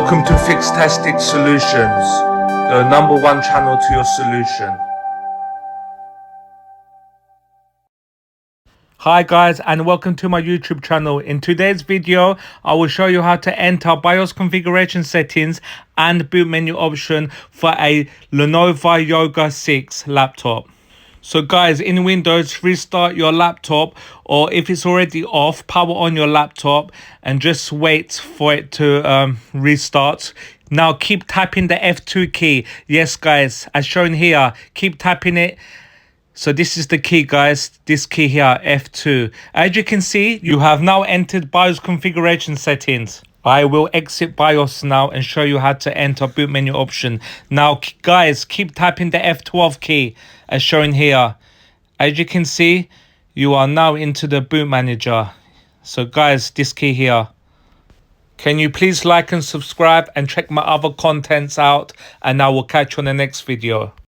Welcome to FIXtastic Solutions, the #1 channel to your solution. Hi guys, and welcome to my YouTube channel. In today's video, I will show you how to enter BIOS configuration settings and boot menu option for a Lenovo Yoga 6 laptop. So guys, in Windows, restart your laptop, or if it's already off, power on your laptop and just wait for it to restart. Now keep tapping the F2 key. Yes guys, as shown here, keep tapping it. So this is the key guys, this key here, F2. As you can see, you have now entered BIOS configuration settings. I will exit BIOS now and show you how to enter boot menu option. Now guys, keep tapping the F12 key as shown here. As you can see, you are now into the boot manager. So guys, this key here. Can you please like and subscribe and check my other contents out, and I will catch you on the next video.